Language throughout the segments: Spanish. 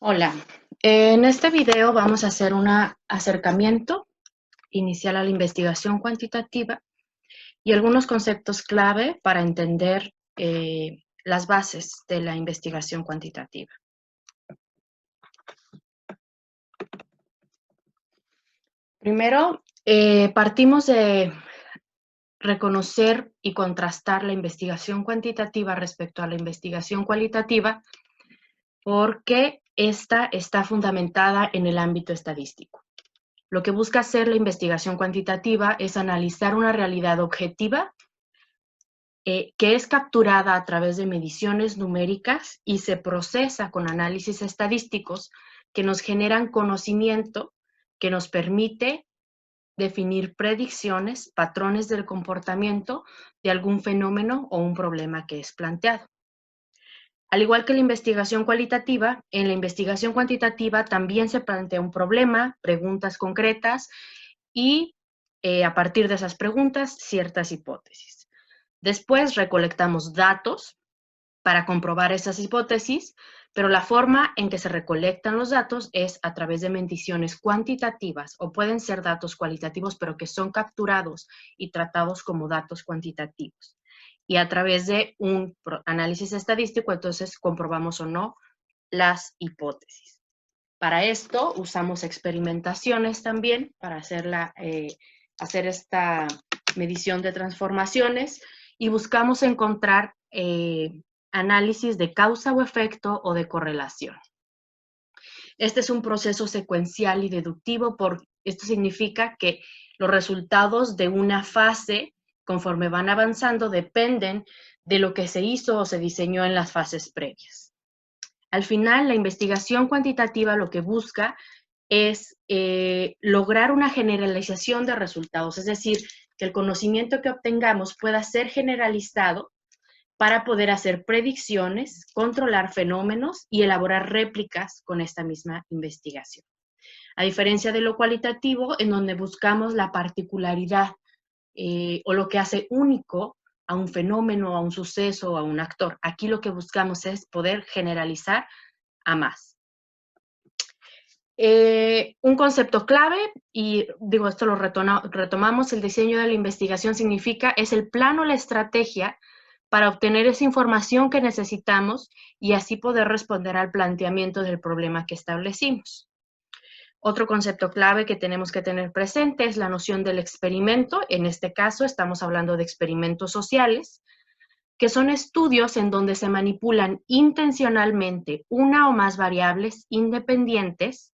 Hola, en este video vamos a hacer un acercamiento inicial a la investigación cuantitativa y algunos conceptos clave para entender las bases de la investigación cuantitativa. Primero, partimos de reconocer y contrastar la investigación cuantitativa respecto a la investigación cualitativa porque esta está fundamentada en el ámbito estadístico. Lo que busca hacer la investigación cuantitativa es analizar una realidad objetiva que es capturada a través de mediciones numéricas y se procesa con análisis estadísticos que nos generan conocimiento que nos permite definir predicciones, patrones del comportamiento de algún fenómeno o un problema que es planteado. Al igual que la investigación cualitativa, en la investigación cuantitativa también se plantea un problema, preguntas concretas y a partir de esas preguntas, ciertas hipótesis. Después recolectamos datos para comprobar esas hipótesis, pero la forma en que se recolectan los datos es a través de mediciones cuantitativas o pueden ser datos cualitativos, pero que son capturados y tratados como datos cuantitativos. Y a través de un análisis estadístico, entonces comprobamos o no las hipótesis. Para esto usamos experimentaciones también para hacer esta medición de transformaciones y buscamos encontrar análisis de causa o efecto o de correlación. Este es un proceso secuencial y deductivo, esto significa que los resultados de una fase, conforme van avanzando, dependen de lo que se hizo o se diseñó en las fases previas. Al final, la investigación cuantitativa lo que busca es lograr una generalización de resultados, es decir, que el conocimiento que obtengamos pueda ser generalizado para poder hacer predicciones, controlar fenómenos y elaborar réplicas con esta misma investigación. A diferencia de lo cualitativo, en donde buscamos la particularidad o lo que hace único a un fenómeno, a un suceso o a un actor. Aquí lo que buscamos es poder generalizar a más. Un concepto clave, y digo, esto lo retomamos, el diseño de la investigación significa, es el plano, la estrategia para obtener esa información que necesitamos y así poder responder al planteamiento del problema que establecimos. Otro concepto clave que tenemos que tener presente es la noción del experimento. En este caso estamos hablando de experimentos sociales, que son estudios en donde se manipulan intencionalmente una o más variables independientes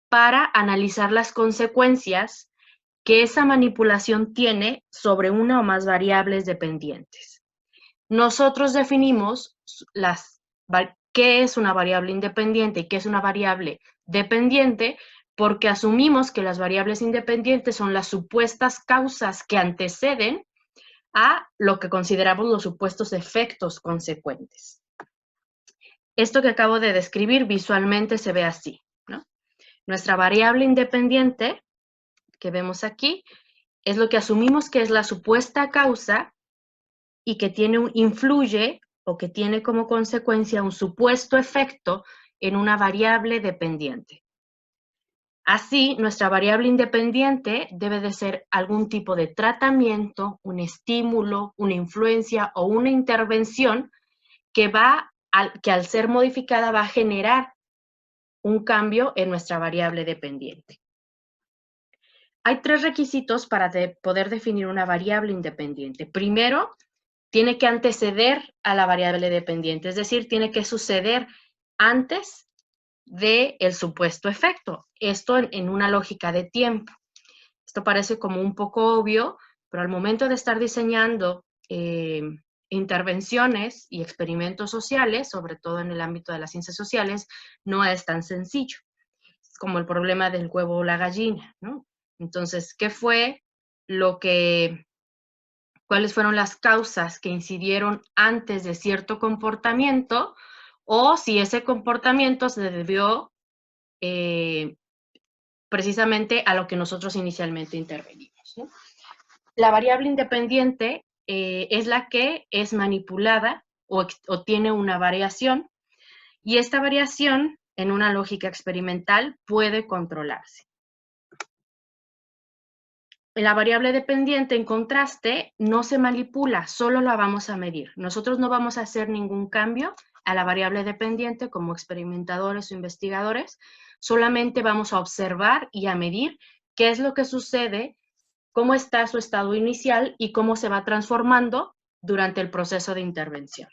para analizar las consecuencias que esa manipulación tiene sobre una o más variables dependientes. Nosotros definimos qué es una variable independiente y qué es una variable dependiente porque asumimos que las variables independientes son las supuestas causas que anteceden a lo que consideramos los supuestos efectos consecuentes. Esto que acabo de describir visualmente se ve así, ¿no? Nuestra variable independiente, que vemos aquí, es lo que asumimos que es la supuesta causa y que influye o que tiene como consecuencia un supuesto efecto en una variable dependiente. Así, nuestra variable independiente debe de ser algún tipo de tratamiento, un estímulo, una influencia o una intervención que al ser modificada va a generar un cambio en nuestra variable dependiente. Hay 3 requisitos para poder definir una variable independiente. Primero, tiene que anteceder a la variable dependiente, es decir, tiene que suceder antes del supuesto efecto. Esto en una lógica de tiempo. Esto parece como un poco obvio, pero al momento de estar diseñando intervenciones y experimentos sociales, sobre todo en el ámbito de las ciencias sociales, no es tan sencillo. Es como el problema del huevo o la gallina, ¿no? Entonces, ¿cuáles fueron las causas que incidieron antes de cierto comportamiento? O si ese comportamiento se debió precisamente a lo que nosotros inicialmente intervenimos, ¿no? La variable independiente es la que es manipulada o tiene una variación, y esta variación en una lógica experimental puede controlarse. La variable dependiente, en contraste, no se manipula, solo la vamos a medir. Nosotros no vamos a hacer ningún cambio a la variable dependiente como experimentadores o investigadores, solamente vamos a observar y a medir qué es lo que sucede, cómo está su estado inicial y cómo se va transformando durante el proceso de intervención.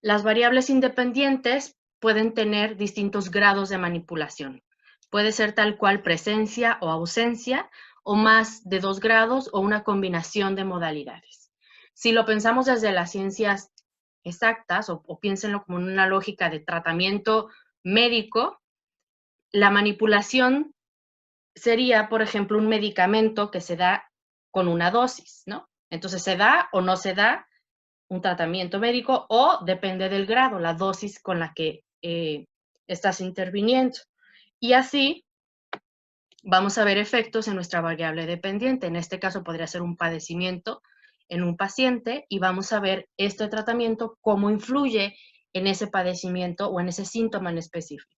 Las variables independientes pueden tener distintos grados de manipulación. Puede ser tal cual presencia o ausencia, o más de 2 grados, o una combinación de modalidades. Si lo pensamos desde las ciencias exactas, o piénsenlo como en una lógica de tratamiento médico, la manipulación sería, por ejemplo, un medicamento que se da con una dosis, ¿no? Entonces, se da o no se da un tratamiento médico o depende del grado, la dosis con la que estás interviniendo. Y así vamos a ver efectos en nuestra variable dependiente. En este caso podría ser un padecimiento en un paciente y vamos a ver este tratamiento cómo influye en ese padecimiento o en ese síntoma en específico.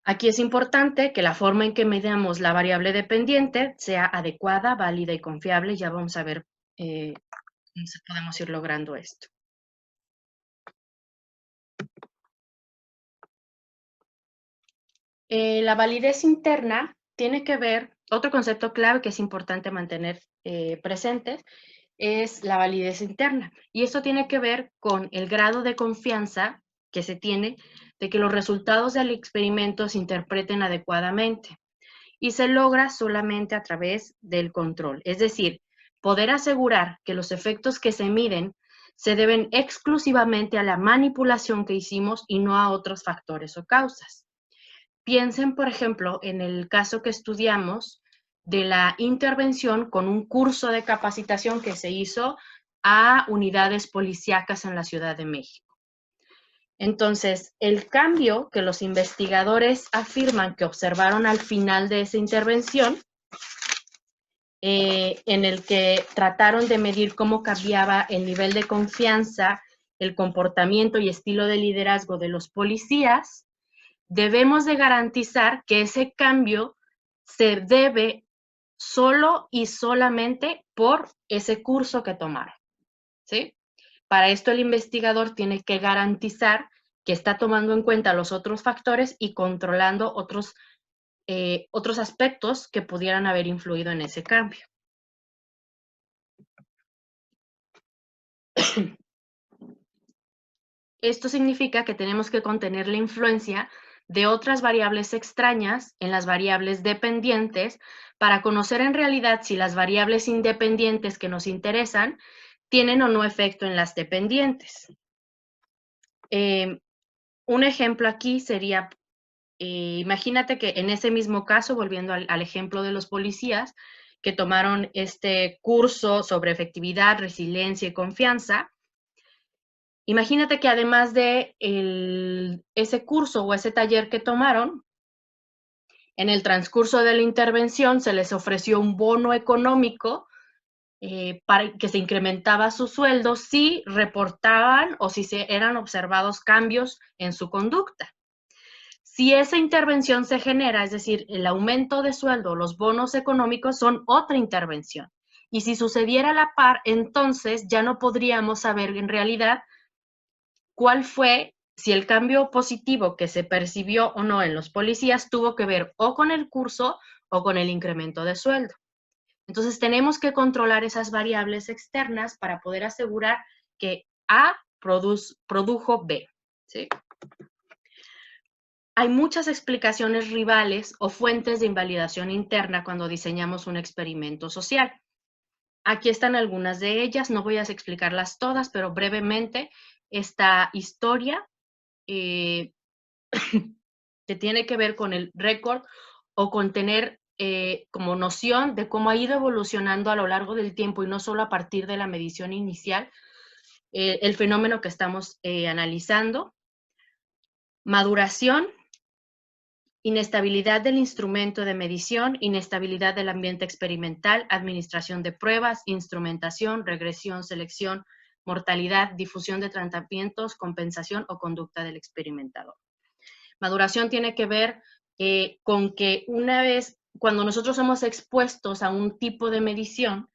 Aquí es importante que la forma en que medamos la variable dependiente sea adecuada, válida y confiable. Ya vamos a ver cómo podemos ir logrando esto. La validez interna tiene que ver, otro concepto clave que es importante mantener presentes, es la validez interna. Y esto tiene que ver con el grado de confianza que se tiene de que los resultados del experimento se interpreten adecuadamente. Y se logra solamente a través del control. Es decir, poder asegurar que los efectos que se miden se deben exclusivamente a la manipulación que hicimos y no a otros factores o causas. Piensen, por ejemplo, en el caso que estudiamos de la intervención con un curso de capacitación que se hizo a unidades policíacas en la Ciudad de México. Entonces, el cambio que los investigadores afirman que observaron al final de esa intervención, en el que trataron de medir cómo cambiaba el nivel de confianza, el comportamiento y estilo de liderazgo de los policías, debemos de garantizar que ese cambio se debe solo y solamente por ese curso que tomaron, ¿sí? Para esto el investigador tiene que garantizar que está tomando en cuenta los otros factores y controlando otros aspectos que pudieran haber influido en ese cambio. Esto significa que tenemos que contener la influencia de otras variables extrañas en las variables dependientes para conocer en realidad si las variables independientes que nos interesan tienen o no efecto en las dependientes. Un ejemplo aquí sería, imagínate que en ese mismo caso, volviendo al ejemplo de los policías, que tomaron este curso sobre efectividad, resiliencia y confianza, imagínate que además de ese curso o ese taller que tomaron, en el transcurso de la intervención se les ofreció un bono económico para que se incrementaba su sueldo si reportaban o si se eran observados cambios en su conducta. Si esa intervención se genera, es decir, el aumento de sueldo, los bonos económicos son otra intervención. Y si sucediera a la par, entonces ya no podríamos saber en realidad cuál fue, si el cambio positivo que se percibió o no en los policías tuvo que ver o con el curso o con el incremento de sueldo. Entonces tenemos que controlar esas variables externas para poder asegurar que A produjo B, ¿sí? Hay muchas explicaciones rivales o fuentes de invalidación interna cuando diseñamos un experimento social. Aquí están algunas de ellas, no voy a explicarlas todas, pero brevemente, esta historia que tiene que ver con el récord o con tener como noción de cómo ha ido evolucionando a lo largo del tiempo y no solo a partir de la medición inicial, el fenómeno que estamos analizando. Maduración, inestabilidad del instrumento de medición, inestabilidad del ambiente experimental, administración de pruebas, instrumentación, regresión, selección, mortalidad, difusión de tratamientos, compensación o conducta del experimentador. Maduración tiene que ver con que una vez, cuando nosotros somos expuestos a un tipo de medición,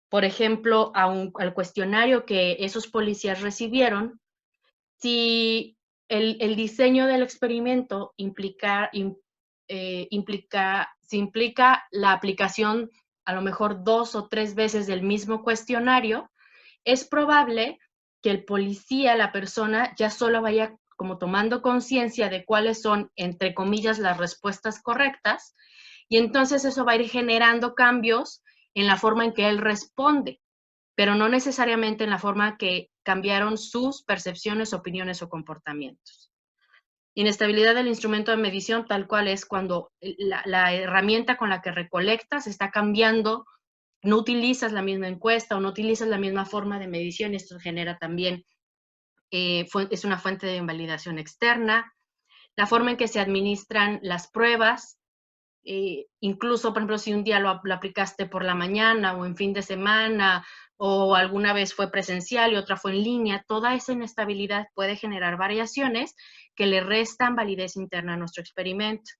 por ejemplo, al cuestionario que esos policías recibieron, si el diseño del experimento si implica la aplicación a lo mejor 2 o 3 veces del mismo cuestionario, es probable que el policía, la persona, ya solo vaya como tomando conciencia de cuáles son, entre comillas, las respuestas correctas, y entonces eso va a ir generando cambios en la forma en que él responde, pero no necesariamente en la forma que cambiaron sus percepciones, opiniones o comportamientos. Inestabilidad del instrumento de medición tal cual es cuando la herramienta con la que recolectas está cambiando, no utilizas la misma encuesta o no utilizas la misma forma de medición, y esto genera también, es una fuente de invalidación externa. La forma en que se administran las pruebas, incluso, por ejemplo, si un día lo aplicaste por la mañana o en fin de semana, o alguna vez fue presencial y otra fue en línea, toda esa inestabilidad puede generar variaciones que le restan validez interna a nuestro experimento.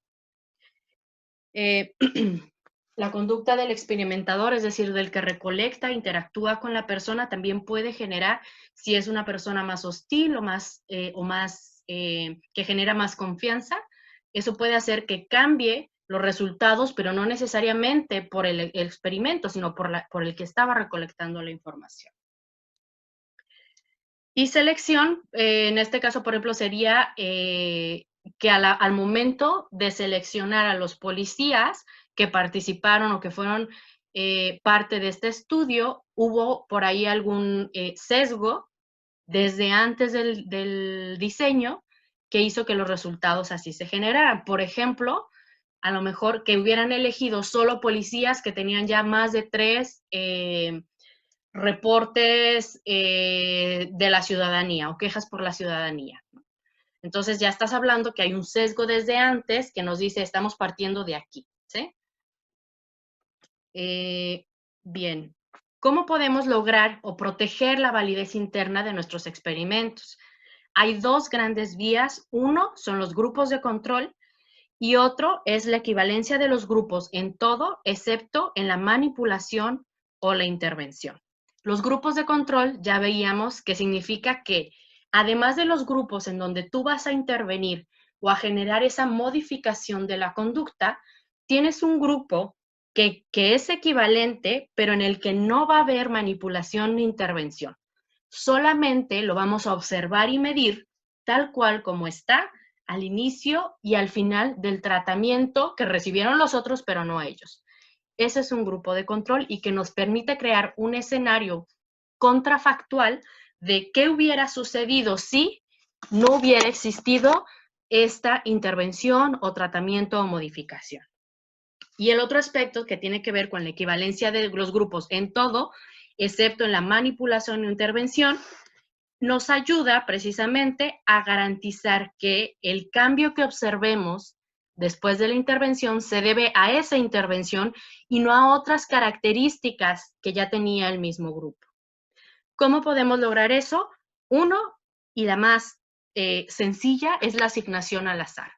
La conducta del experimentador, es decir, del que recolecta, interactúa con la persona, también puede generar, si es una persona más hostil que genera más confianza, eso puede hacer que cambie los resultados, pero no necesariamente por el experimento, sino por el que estaba recolectando la información. Y selección, en este caso, por ejemplo, sería que al momento de seleccionar a los policías que participaron o que fueron parte de este estudio, hubo por ahí algún sesgo desde antes del diseño que hizo que los resultados así se generaran. Por ejemplo, a lo mejor que hubieran elegido solo policías que tenían ya más de 3 reportes de la ciudadanía o quejas por la ciudadanía. Entonces ya estás hablando que hay un sesgo desde antes que nos dice estamos partiendo de aquí, ¿sí? Bien, ¿cómo podemos lograr o proteger la validez interna de nuestros experimentos? Hay dos grandes vías. Uno son los grupos de control y otro es la equivalencia de los grupos en todo, excepto en la manipulación o la intervención. Los grupos de control ya veíamos que significa que, además de los grupos en donde tú vas a intervenir o a generar esa modificación de la conducta, tienes un grupo que es equivalente, pero en el que no va a haber manipulación ni intervención. Solamente lo vamos a observar y medir tal cual como está al inicio y al final del tratamiento que recibieron los otros, pero no ellos. Ese es un grupo de control y que nos permite crear un escenario contrafactual de qué hubiera sucedido si no hubiera existido esta intervención o tratamiento o modificación. Y el otro aspecto que tiene que ver con la equivalencia de los grupos en todo, excepto en la manipulación o intervención, nos ayuda precisamente a garantizar que el cambio que observemos después de la intervención se debe a esa intervención y no a otras características que ya tenía el mismo grupo. ¿Cómo podemos lograr eso? Uno, y la más sencilla, es la asignación al azar.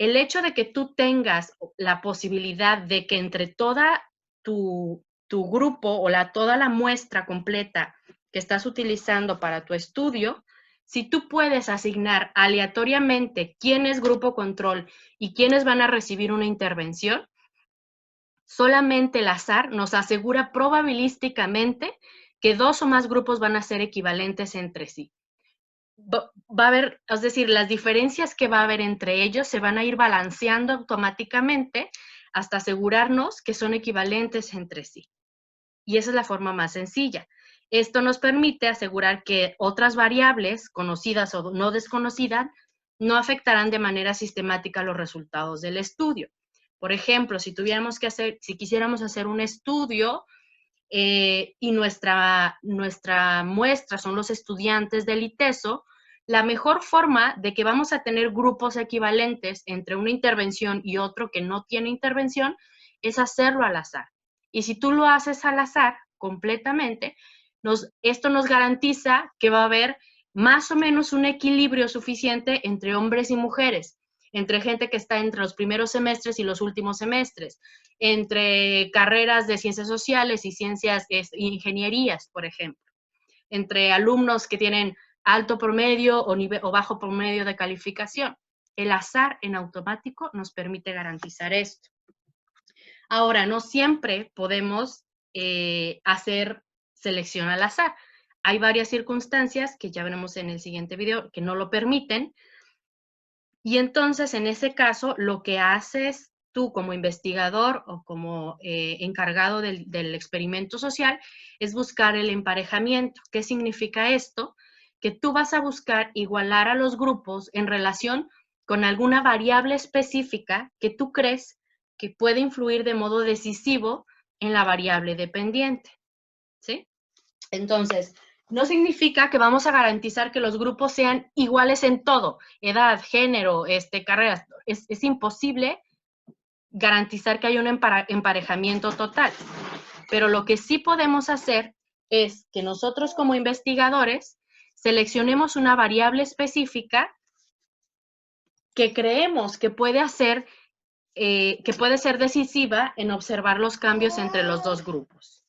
El hecho de que tú tengas la posibilidad de que entre toda tu grupo o toda la muestra completa que estás utilizando para tu estudio, si tú puedes asignar aleatoriamente quién es grupo control y quiénes van a recibir una intervención, solamente el azar nos asegura probabilísticamente que 2 o más grupos van a ser equivalentes entre sí. Va a haber, es decir, las diferencias que va a haber entre ellos se van a ir balanceando automáticamente hasta asegurarnos que son equivalentes entre sí. Y esa es la forma más sencilla. Esto nos permite asegurar que otras variables, conocidas o no desconocidas, no afectarán de manera sistemática los resultados del estudio. Por ejemplo, si quisiéramos hacer un estudio y nuestra muestra son los estudiantes del ITESO, la mejor forma de que vamos a tener grupos equivalentes entre una intervención y otro que no tiene intervención es hacerlo al azar. Y si tú lo haces al azar completamente, Esto nos garantiza que va a haber más o menos un equilibrio suficiente entre hombres y mujeres, entre gente que está entre los primeros semestres y los últimos semestres, entre carreras de ciencias sociales y ciencias, ingenierías, por ejemplo, entre alumnos que tienen alto promedio o bajo promedio de calificación. El azar en automático nos permite garantizar esto. Ahora, no siempre podemos hacer selección al azar. Hay varias circunstancias que ya veremos en el siguiente video que no lo permiten. Y entonces, en ese caso, lo que haces tú como investigador o como encargado del experimento social es buscar el emparejamiento. ¿Qué significa esto? Que tú vas a buscar igualar a los grupos en relación con alguna variable específica que tú crees que puede influir de modo decisivo en la variable dependiente, ¿sí? Entonces, no significa que vamos a garantizar que los grupos sean iguales en todo, edad, género, carreras. Es imposible garantizar que haya un emparejamiento total. Pero lo que sí podemos hacer es que nosotros como investigadores seleccionemos una variable específica que creemos que puede ser decisiva en observar los cambios entre los dos grupos.